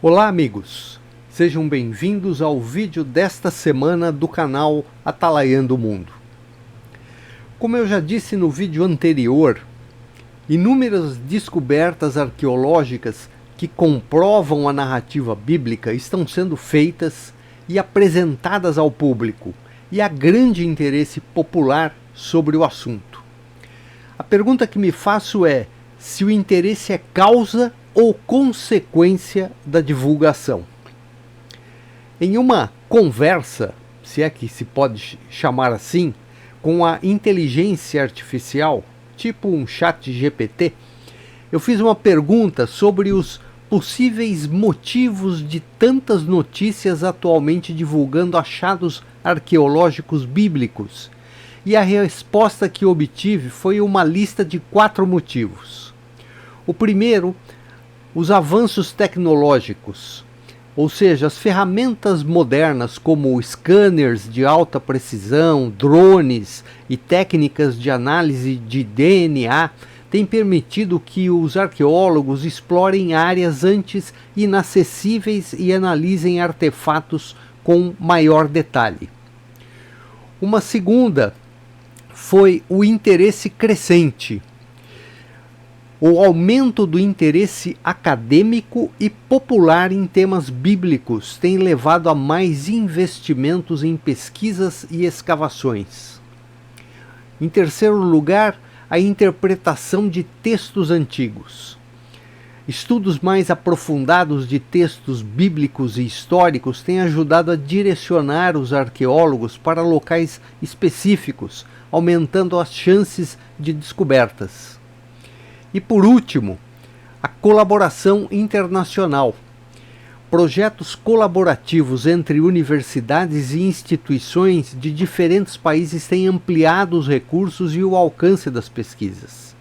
Olá amigos, sejam bem-vindos ao vídeo desta semana do canal Atalaiando o Mundo. Como eu já disse no vídeo anterior, inúmeras descobertas arqueológicas que comprovam a narrativa bíblica estão sendo feitas e apresentadas ao público, e há grande interesse popular sobre o assunto. A pergunta que me faço é se o interesse é causa ou consequência da divulgação. Em uma conversa, se é que se pode chamar assim, com a inteligência artificial, tipo um chat GPT, eu fiz uma pergunta sobre os possíveis motivos de tantas notícias atualmente divulgando achados arqueológicos bíblicos. E a resposta que obtive foi uma lista de 4 motivos. O primeiro, os avanços tecnológicos, ou seja, as ferramentas modernas como scanners de alta precisão, drones e técnicas de análise de DNA têm permitido que os arqueólogos explorem áreas antes inacessíveis e analisem artefatos com maior detalhe. Uma segunda foi o interesse crescente. O aumento do interesse acadêmico e popular em temas bíblicos tem levado a mais investimentos em pesquisas e escavações. Em terceiro lugar, a interpretação de textos antigos. Estudos mais aprofundados de textos bíblicos e históricos têm ajudado a direcionar os arqueólogos para locais específicos, aumentando as chances de descobertas. E por último, a colaboração internacional. Projetos colaborativos entre universidades e instituições de diferentes países têm ampliado os recursos e o alcance das pesquisas.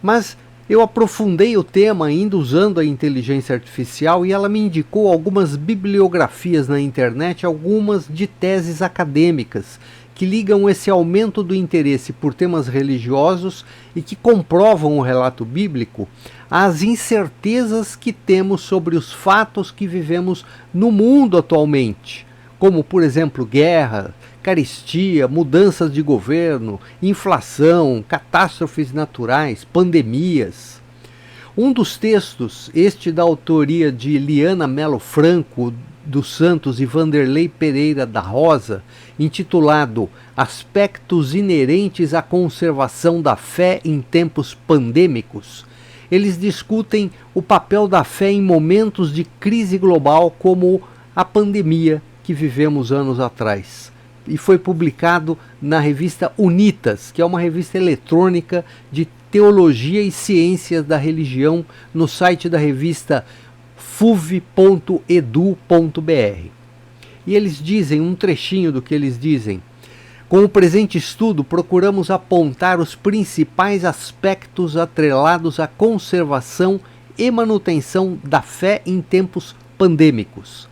Mas eu aprofundei o tema ainda usando a inteligência artificial e ela me indicou algumas bibliografias na internet, algumas de teses acadêmicas, que ligam esse aumento do interesse por temas religiosos e que comprovam o relato bíblico às incertezas que temos sobre os fatos que vivemos no mundo atualmente, como, por exemplo, guerra, carestia, mudanças de governo, inflação, catástrofes naturais, pandemias. Um dos textos, este da autoria de Liana Melo Franco dos Santos e Vanderlei Pereira da Rosa, intitulado Aspectos inerentes à conservação da fé em tempos pandêmicos, eles discutem o papel da fé em momentos de crise global como a pandemia que vivemos anos atrás. E foi publicado na revista Unitas, que é uma revista eletrônica de teologia e ciências da religião, no site da revista fuv.edu.br. E eles dizem, um trechinho do que eles dizem: com o presente estudo, procuramos apontar os principais aspectos atrelados à conservação e manutenção da fé em tempos pandêmicos.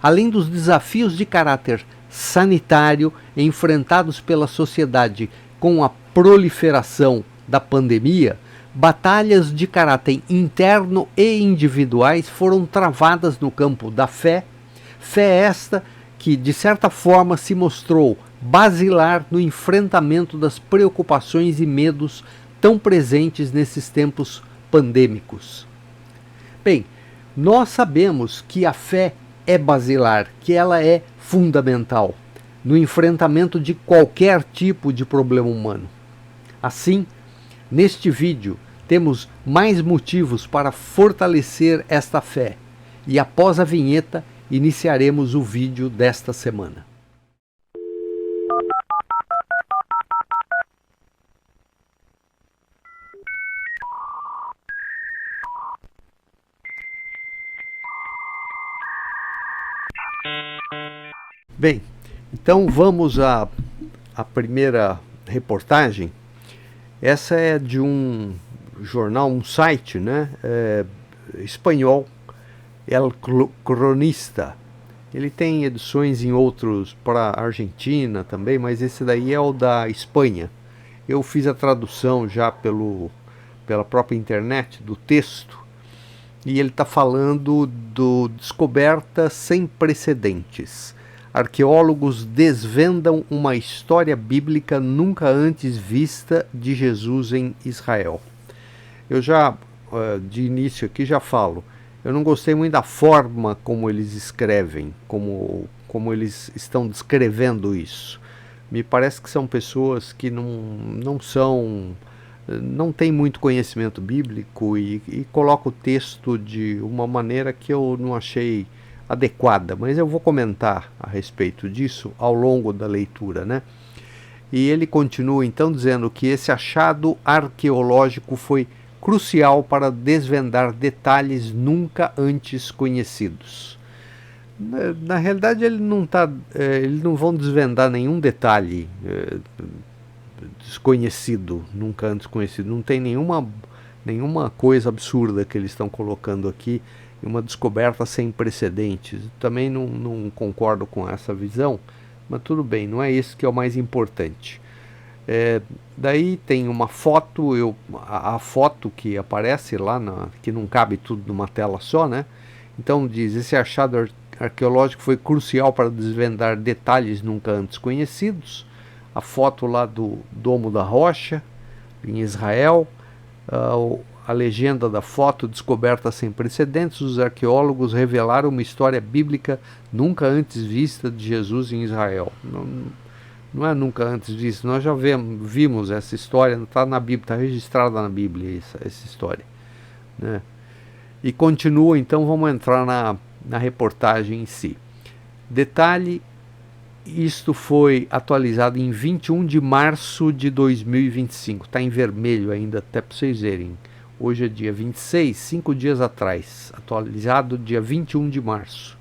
Além dos desafios de caráter sanitário enfrentados pela sociedade com a proliferação da pandemia, batalhas de caráter interno e individuais foram travadas no campo da fé, fé esta que, de certa forma, se mostrou basilar no enfrentamento das preocupações e medos tão presentes nesses tempos pandêmicos. Bem, nós sabemos que a fé é basilar, que ela é fundamental no enfrentamento de qualquer tipo de problema humano. Assim, neste vídeo, temos mais motivos para fortalecer esta fé e após a vinheta, iniciaremos o vídeo desta semana. Bem, então vamos à primeira reportagem. Essa é de um jornal, um site, né, espanhol, El Cronista. Ele tem edições em outros para a Argentina também, mas esse daí é o da Espanha. Eu fiz a tradução já pela própria internet do texto e ele está falando do descoberta sem precedentes. Arqueólogos desvendam uma história bíblica nunca antes vista de Jesus em Israel. Eu já, de início aqui, já falo, eu não gostei muito da forma como eles escrevem, como eles estão descrevendo isso. Me parece que são pessoas que não têm muito conhecimento bíblico e colocam o texto de uma maneira que eu não achei adequada, mas eu vou comentar a respeito disso ao longo da leitura, né? E ele continua então dizendo que esse achado arqueológico foi crucial para desvendar detalhes nunca antes conhecidos. Na realidade, eles não vão desvendar nenhum detalhe desconhecido, nunca antes conhecido. Não tem nenhuma coisa absurda que eles estão colocando aqui, uma descoberta sem precedentes. Também não concordo com essa visão, mas tudo bem, não é isso que é o mais importante. Daí tem uma foto, a foto que aparece lá, que não cabe tudo numa tela só, né? Então diz, esse achado arqueológico foi crucial para desvendar detalhes nunca antes conhecidos. A foto lá do Domo da Rocha, em Israel, a legenda da foto, descoberta sem precedentes, os arqueólogos revelaram uma história bíblica nunca antes vista de Jesus em Israel. Não é nunca antes visto, nós já vimos essa história, está na Bíblia, está registrada na Bíblia essa história, né? E continua, então vamos entrar na reportagem em si. Detalhe, isto foi atualizado em 21 de março de 2025, está em vermelho ainda, até para vocês verem. Hoje é dia 26, 5 dias atrás, atualizado dia 21 de março.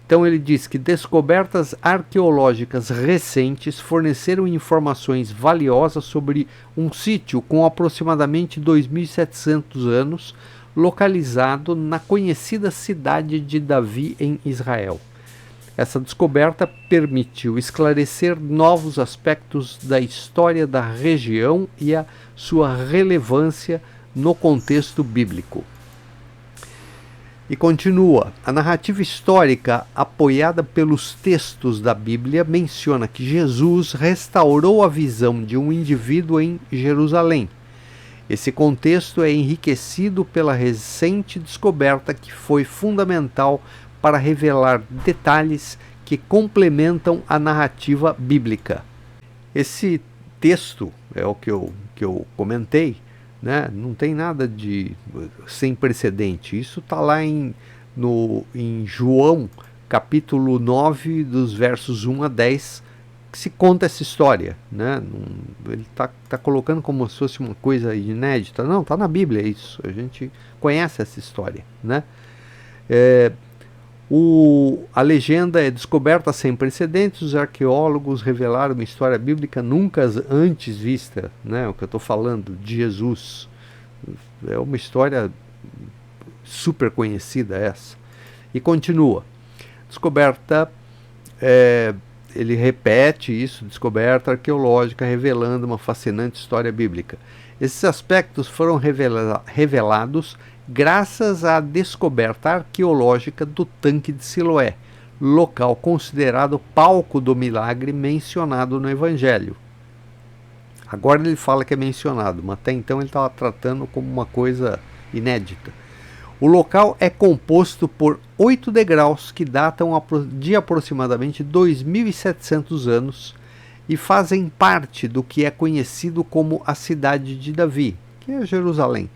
Então ele diz que descobertas arqueológicas recentes forneceram informações valiosas sobre um sítio com aproximadamente 2.700 anos, localizado na conhecida cidade de Davi, em Israel. Essa descoberta permitiu esclarecer novos aspectos da história da região e a sua relevância no contexto bíblico. E continua, a narrativa histórica apoiada pelos textos da Bíblia menciona que Jesus restaurou a visão de um indivíduo em Jerusalém. Esse contexto é enriquecido pela recente descoberta que foi fundamental para revelar detalhes que complementam a narrativa bíblica. Esse texto é o que eu comentei, né? Não tem nada de sem precedente. Isso está lá em João, capítulo 9, dos versos 1 a 10, que se conta essa história, né? Ele tá colocando como se fosse uma coisa inédita. Não, está na Bíblia isso. A gente conhece essa história, né? A legenda é descoberta sem precedentes, os arqueólogos revelaram uma história bíblica nunca antes vista, né? O que eu estou falando, de Jesus. É uma história super conhecida essa. E continua. Descoberta, ele repete isso, descoberta arqueológica revelando uma fascinante história bíblica. Esses aspectos foram revelados graças à descoberta arqueológica do tanque de Siloé, local considerado palco do milagre mencionado no Evangelho. Agora ele fala que é mencionado, mas até então ele estava tratando como uma coisa inédita. O local é composto por 8 degraus que datam de aproximadamente 2.700 anos e fazem parte do que é conhecido como a cidade de Davi, que é Jerusalém.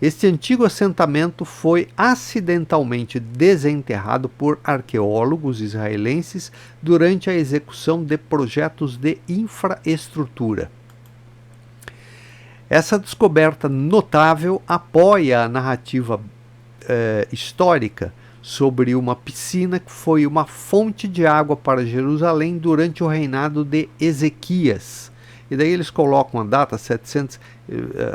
Este antigo assentamento foi acidentalmente desenterrado por arqueólogos israelenses durante a execução de projetos de infraestrutura. Essa descoberta notável apoia a narrativa histórica sobre uma piscina que foi uma fonte de água para Jerusalém durante o reinado de Ezequias. E daí eles colocam a data 700,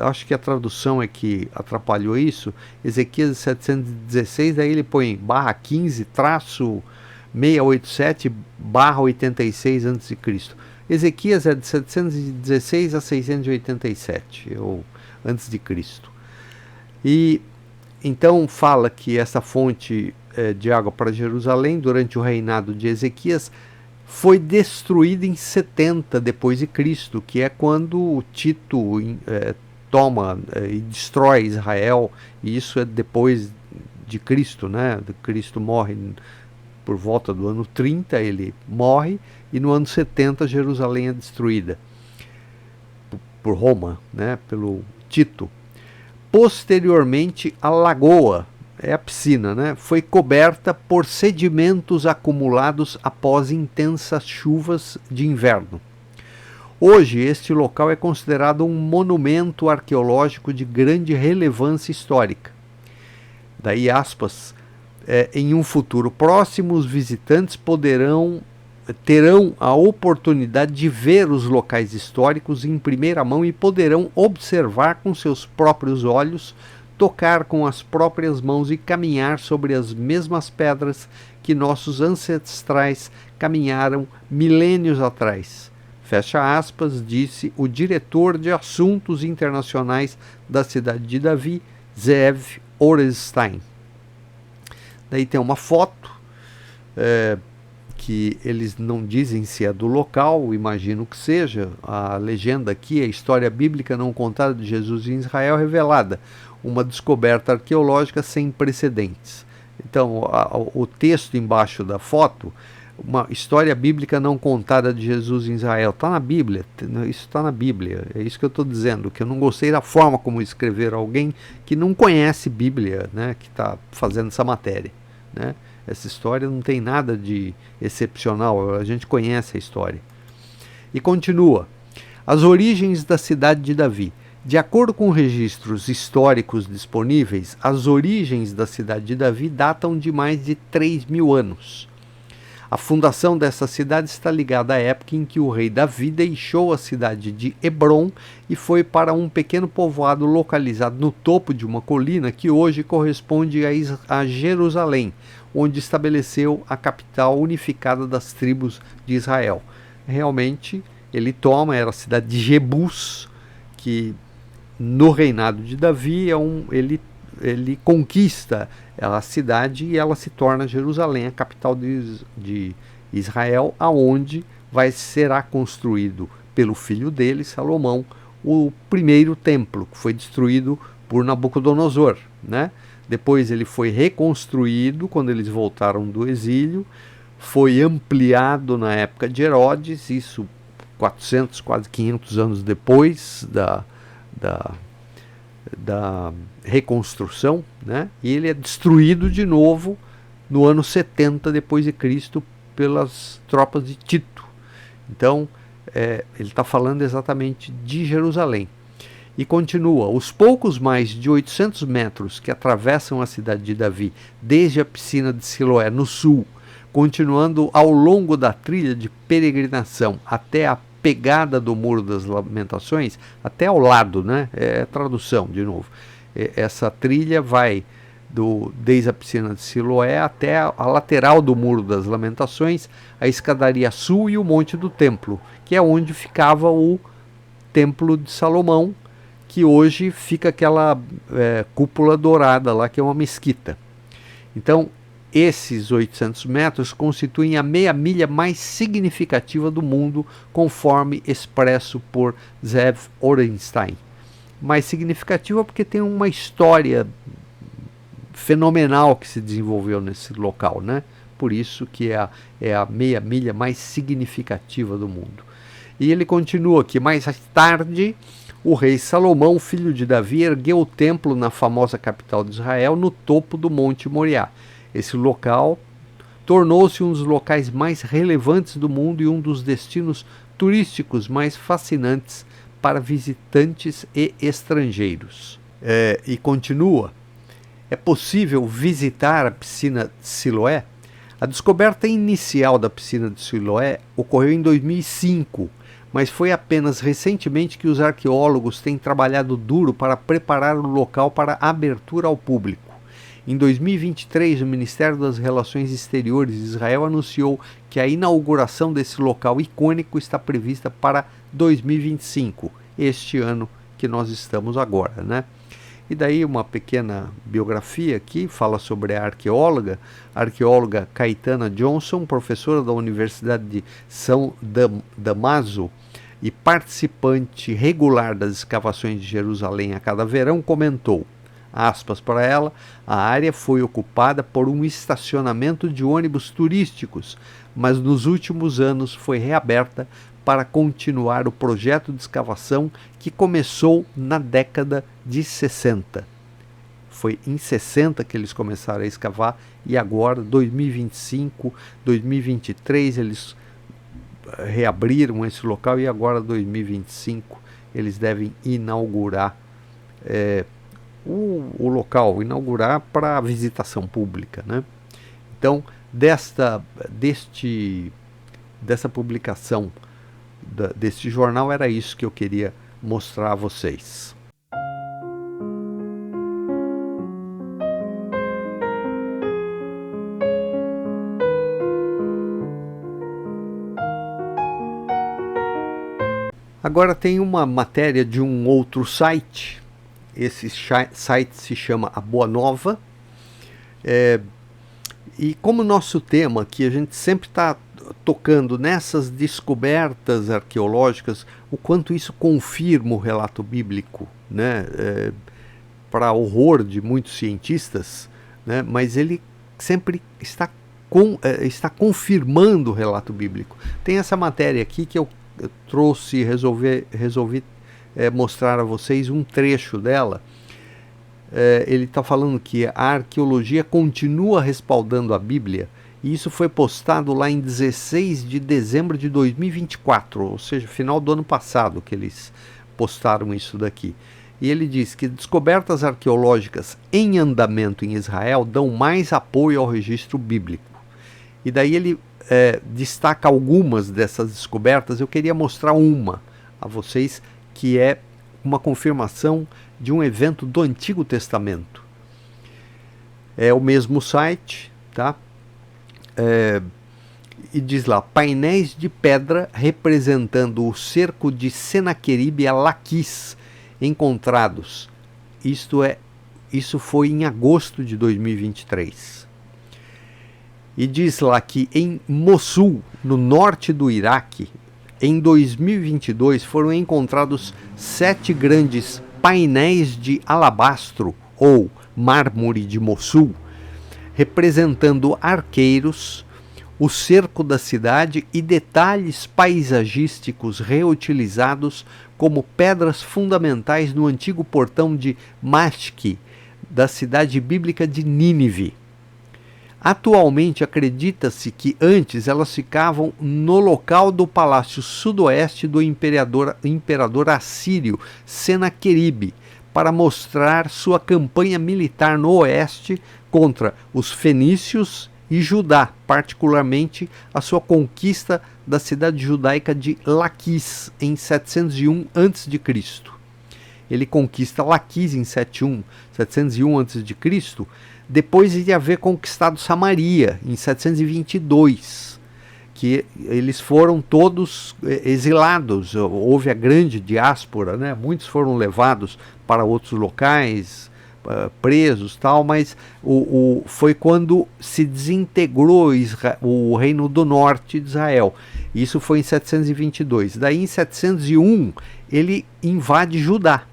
acho que a tradução é que atrapalhou isso, Ezequias 716, daí ele põe /15, traço 687, /86 a.C. Ezequias é de 716 a 687, ou antes de Cristo. E então fala que essa fonte de água para Jerusalém, durante o reinado de Ezequias, foi destruída em 70 depois de Cristo, que é quando Tito toma e destrói Israel, e isso é depois de Cristo, né? Cristo morre por volta do ano 30, ele morre, e no ano 70 Jerusalém é destruída por Roma, né? Pelo Tito. Posteriormente, a lagoa, é a piscina, né? Foi coberta por sedimentos acumulados após intensas chuvas de inverno. Hoje, este local é considerado um monumento arqueológico de grande relevância histórica. Daí, aspas, em um futuro próximo, os visitantes terão a oportunidade de ver os locais históricos em primeira mão e poderão observar com seus próprios olhos, tocar com as próprias mãos e caminhar sobre as mesmas pedras que nossos ancestrais caminharam milênios atrás. Fecha aspas, disse o diretor de assuntos internacionais da cidade de Davi, Zeev Orenstein. Daí tem uma foto que eles não dizem se é do local, imagino que seja. A legenda aqui é a história bíblica não contada de Jesus em Israel revelada, uma descoberta arqueológica sem precedentes. Então, o texto embaixo da foto, uma história bíblica não contada de Jesus em Israel, está na Bíblia, isso está na Bíblia, é isso que eu estou dizendo, que eu não gostei da forma como escreveram alguém que não conhece Bíblia, né, que está fazendo essa matéria, né? Essa história não tem nada de excepcional, a gente conhece a história. E continua. As origens da cidade de Davi. De acordo com registros históricos disponíveis, as origens da cidade de Davi datam de mais de 3.000 anos. A fundação dessa cidade está ligada à época em que o rei Davi deixou a cidade de Hebrom e foi para um pequeno povoado localizado no topo de uma colina que hoje corresponde a Jerusalém, onde estabeleceu a capital unificada das tribos de Israel. Realmente, era a cidade de Jebus, que no reinado de Davi ele conquista a cidade e ela se torna Jerusalém, a capital de Israel, aonde será construído pelo filho dele, Salomão, o primeiro templo, que foi destruído por Nabucodonosor, né? Depois ele foi reconstruído quando eles voltaram do exílio, foi ampliado na época de Herodes, isso 400, quase 500 anos depois da reconstrução, né? E ele é destruído de novo no ano 70 depois de Cristo pelas tropas de Tito. Então, ele está falando exatamente de Jerusalém. E continua, os poucos mais de 800 metros que atravessam a cidade de Davi, desde a piscina de Siloé, no sul, continuando ao longo da trilha de peregrinação até a pegada do Muro das Lamentações, até ao lado, né? É tradução, de novo. Essa trilha vai desde a piscina de Siloé até a lateral do Muro das Lamentações, a escadaria sul e o Monte do Templo, que é onde ficava o Templo de Salomão, que hoje fica aquela cúpula dourada lá, que é uma mesquita. Então, esses 800 metros constituem a meia milha mais significativa do mundo, conforme expresso por Zeev Orenstein. Mais significativa porque tem uma história fenomenal que se desenvolveu nesse local, né? Por isso que é a meia milha mais significativa do mundo. E ele continua que mais tarde o rei Salomão, filho de Davi, ergueu o templo na famosa capital de Israel, no topo do Monte Moriá. Esse local tornou-se um dos locais mais relevantes do mundo e um dos destinos turísticos mais fascinantes para visitantes e estrangeiros. E continua, é possível visitar a piscina de Siloé? A descoberta inicial da piscina de Siloé ocorreu em 2005, mas foi apenas recentemente que os arqueólogos têm trabalhado duro para preparar o local para abertura ao público. Em 2023, o Ministério das Relações Exteriores de Israel anunciou que a inauguração desse local icônico está prevista para 2025, este ano que nós estamos agora, né? E daí uma pequena biografia aqui, fala sobre a arqueóloga Caetana Johnson, professora da Universidade de São Damaso e participante regular das escavações de Jerusalém a cada verão, comentou, aspas para ela, a área foi ocupada por um estacionamento de ônibus turísticos, mas nos últimos anos foi reaberta para continuar o projeto de escavação que começou na década de 60. Foi em 60 que eles começaram a escavar e agora, 2025, 2023, eles reabriram esse local e agora, 2025, eles devem inaugurar o local, inaugurar para visitação pública, né? Então, dessa publicação deste jornal, era isso que eu queria mostrar a vocês. Agora tem uma matéria de um outro site. Esse site se chama A Boa Nova. E como nosso tema aqui, a gente sempre está tocando nessas descobertas arqueológicas, o quanto isso confirma o relato bíblico, né? Para horror de muitos cientistas, né? Mas ele sempre está confirmando o relato bíblico. Tem essa matéria aqui que eu trouxe, resolvi mostrar a vocês um trecho dela. Ele está falando que a arqueologia continua respaldando a Bíblia, e isso foi postado lá em 16 de dezembro de 2024, ou seja, final do ano passado que eles postaram isso daqui. E ele diz que descobertas arqueológicas em andamento em Israel dão mais apoio ao registro bíblico. E daí ele destaca algumas dessas descobertas. Eu queria mostrar uma a vocês, que é uma confirmação de um evento do Antigo Testamento. É o mesmo site, tá? E diz lá, painéis de pedra representando o cerco de Senaqueribe a Laquis encontrados. Isso foi em agosto de 2023. E diz lá que em Mossul, no norte do Iraque, em 2022 foram encontrados 7 grandes painéis de alabastro ou mármore de Mossul, representando arqueiros, o cerco da cidade e detalhes paisagísticos reutilizados como pedras fundamentais no antigo portão de Mashki, da cidade bíblica de Nínive. Atualmente acredita-se que antes elas ficavam no local do palácio sudoeste do imperador assírio Senaqueribe, para mostrar sua campanha militar no oeste contra os fenícios e Judá, particularmente a sua conquista da cidade judaica de Laquis em 701 a.C. Ele conquista Laquis em 701 a.C., depois de haver conquistado Samaria em 722, que eles foram todos exilados. Houve a grande diáspora, né? Muitos foram levados para outros locais, presos, tal, mas foi quando se desintegrou o reino do norte de Israel. Isso foi em 722. Daí em 701 ele invade Judá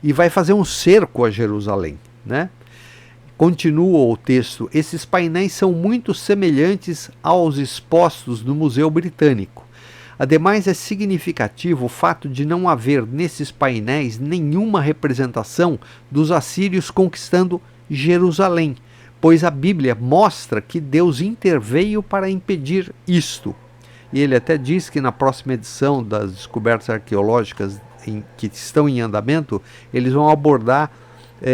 e vai fazer um cerco a Jerusalém, né? Continua o texto, esses painéis são muito semelhantes aos expostos no Museu Britânico. Ademais, é significativo o fato de não haver nesses painéis nenhuma representação dos assírios conquistando Jerusalém, pois a Bíblia mostra que Deus interveio para impedir isto. E ele até diz que na próxima edição das descobertas arqueológicas que estão em andamento, eles vão abordar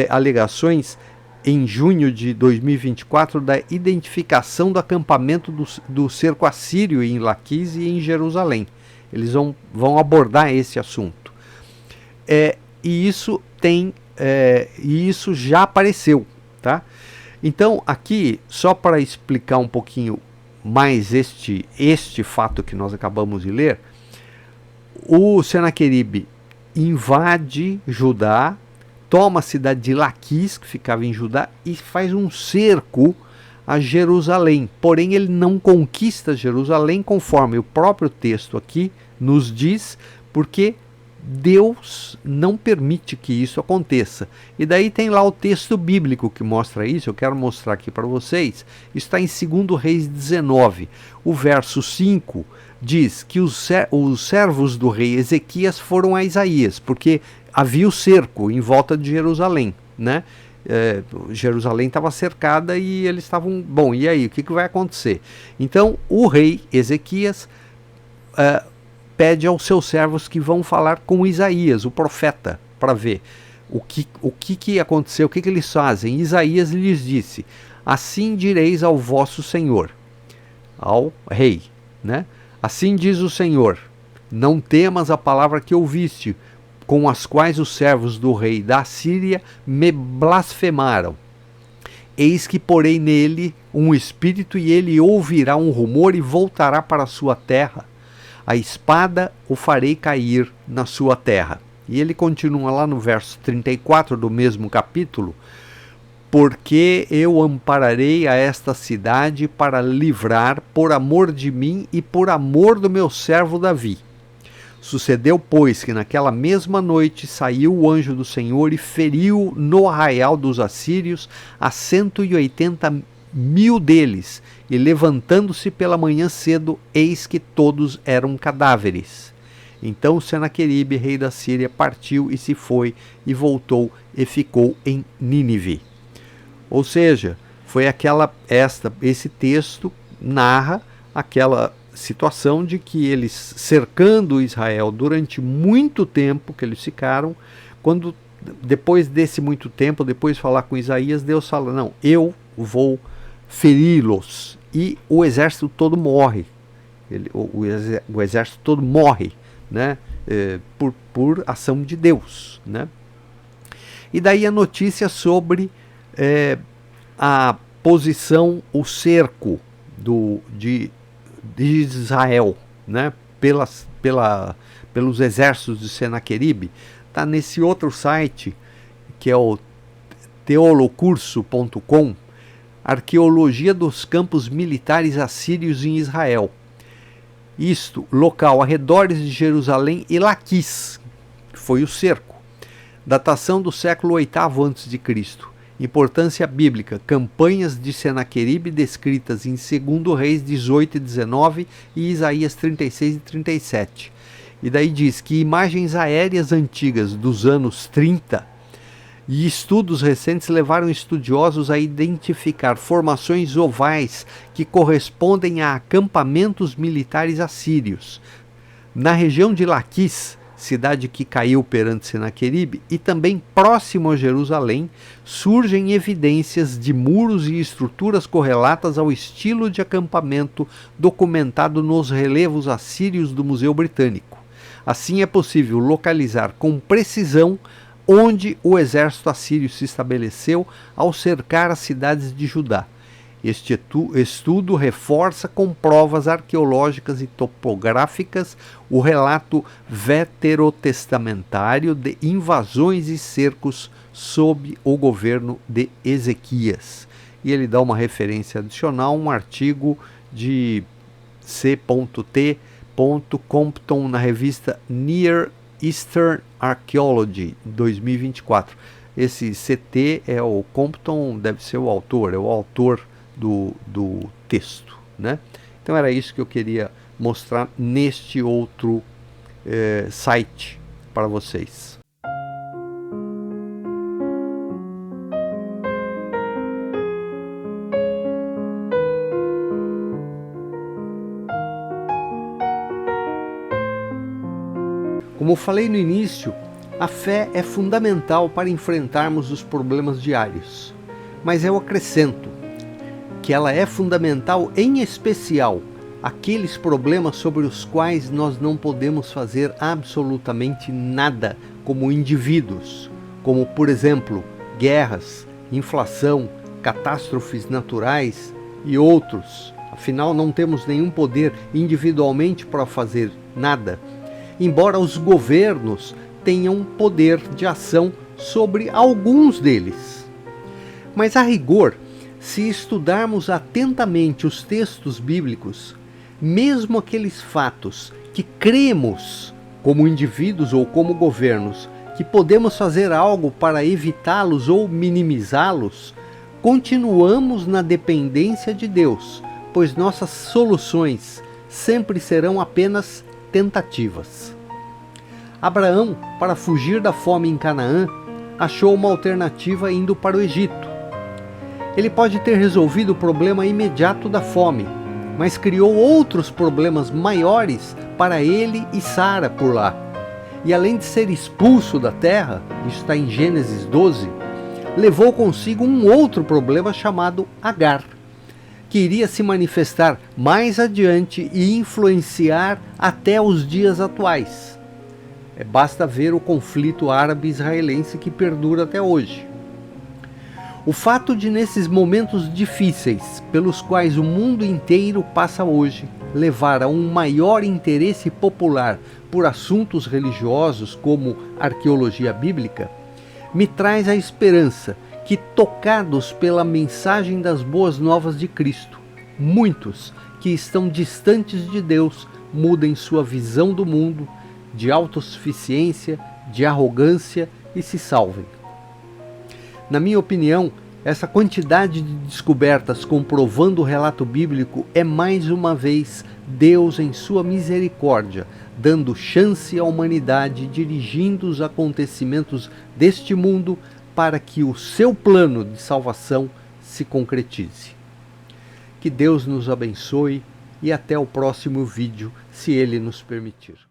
alegações em junho de 2024 da identificação do acampamento do cerco assírio em Laquis e em Jerusalém. Eles vão abordar esse assunto. E isso já apareceu, tá? Então, aqui, só para explicar um pouquinho mais este fato que nós acabamos de ler, o Senaqueribe invade Judá, toma a cidade de Laquis, que ficava em Judá, e faz um cerco a Jerusalém. Porém, ele não conquista Jerusalém, conforme o próprio texto aqui nos diz, porque Deus não permite que isso aconteça. E daí tem lá o texto bíblico que mostra isso. Eu quero mostrar aqui para vocês. Está em 2 Reis 19. O verso 5 diz que os servos do rei Ezequias foram a Isaías, porque havia o cerco em volta de Jerusalém, né? Jerusalém estava cercada e eles estavam... Bom, e aí, o que vai acontecer? Então, o rei Ezequias pede aos seus servos que vão falar com Isaías, o profeta, para ver o que aconteceu, o que eles fazem. Isaías lhes disse: assim direis ao vosso senhor, ao rei, né? Assim diz o Senhor: não temas a palavra que ouviste, com as quais os servos do rei da Síria me blasfemaram. Eis que porei nele um espírito, e ele ouvirá um rumor e voltará para a sua terra. A espada o farei cair na sua terra. E ele continua lá no verso 34 do mesmo capítulo: porque eu ampararei a esta cidade para livrar, por amor de mim e por amor do meu servo Davi. Sucedeu, pois, que naquela mesma noite saiu o anjo do Senhor e feriu no arraial dos assírios a 180.000 deles, e levantando-se pela manhã cedo, eis que todos eram cadáveres. Então Senaqueribe, rei da Síria, partiu e se foi, e voltou e ficou em Nínive. Ou seja, foi esse texto narra aquela situação de que eles, cercando Israel durante muito tempo que eles ficaram, quando depois desse muito tempo, depois de falar com Isaías, Deus fala: não, eu vou feri-los, e o exército todo morre. O exército todo morre, né? Por ação de Deus, né? E daí a notícia sobre a posição, o cerco de Israel, né? Pelos exércitos de Senaqueribe, está nesse outro site, que é o teolocurso.com, Arqueologia dos campos militares assírios em Israel. Isto, local arredores de Jerusalém e Laquis, que foi o cerco. Datação do século VIII a.C. Importância bíblica: campanhas de Senaqueribe descritas em 2 Reis 18 e 19 e Isaías 36 e 37. E daí diz que imagens aéreas antigas dos anos 30 e estudos recentes levaram estudiosos a identificar formações ovais que correspondem a acampamentos militares assírios. Na região de Laquis, cidade que caiu perante Senaqueribe, e também próximo a Jerusalém, surgem evidências de muros e estruturas correlatas ao estilo de acampamento documentado nos relevos assírios do Museu Britânico. Assim é possível localizar com precisão onde o exército assírio se estabeleceu ao cercar as cidades de Judá. Este estudo reforça com provas arqueológicas e topográficas o relato veterotestamentário de invasões e cercos sob o governo de Ezequias. E ele dá uma referência adicional, um artigo de C.T. Compton na revista Near Eastern Archaeology, 2024. Esse CT é o Compton, deve ser o autor, é o autor do texto, né? Então era isso que eu queria mostrar neste outro site para vocês. Como eu falei no início, a fé é fundamental para enfrentarmos os problemas diários, mas eu acrescento que ela é fundamental em especial aqueles problemas sobre os quais nós não podemos fazer absolutamente nada como indivíduos, como, por exemplo, guerras, inflação, catástrofes naturais e outros. Afinal, não temos nenhum poder individualmente para fazer nada, embora os governos tenham poder de ação sobre alguns deles. Mas a rigor, se estudarmos atentamente os textos bíblicos, mesmo aqueles fatos que cremos, como indivíduos ou como governos, que podemos fazer algo para evitá-los ou minimizá-los, continuamos na dependência de Deus, pois nossas soluções sempre serão apenas tentativas. Abraão, para fugir da fome em Canaã, achou uma alternativa indo para o Egito. Ele pode ter resolvido o problema imediato da fome, mas criou outros problemas maiores para ele e Sara por lá. E além de ser expulso da terra, isso está em Gênesis 12, levou consigo um outro problema chamado Agar, que iria se manifestar mais adiante e influenciar até os dias atuais. Basta ver o conflito árabe-israelense que perdura até hoje. O fato de, nesses momentos difíceis pelos quais o mundo inteiro passa hoje, levar a um maior interesse popular por assuntos religiosos como arqueologia bíblica, me traz a esperança que, tocados pela mensagem das boas novas de Cristo, muitos que estão distantes de Deus mudem sua visão do mundo, de autossuficiência, de arrogância e se salvem. Na minha opinião, essa quantidade de descobertas comprovando o relato bíblico é mais uma vez Deus em sua misericórdia, dando chance à humanidade, dirigindo os acontecimentos deste mundo para que o seu plano de salvação se concretize. Que Deus nos abençoe e até o próximo vídeo, se Ele nos permitir.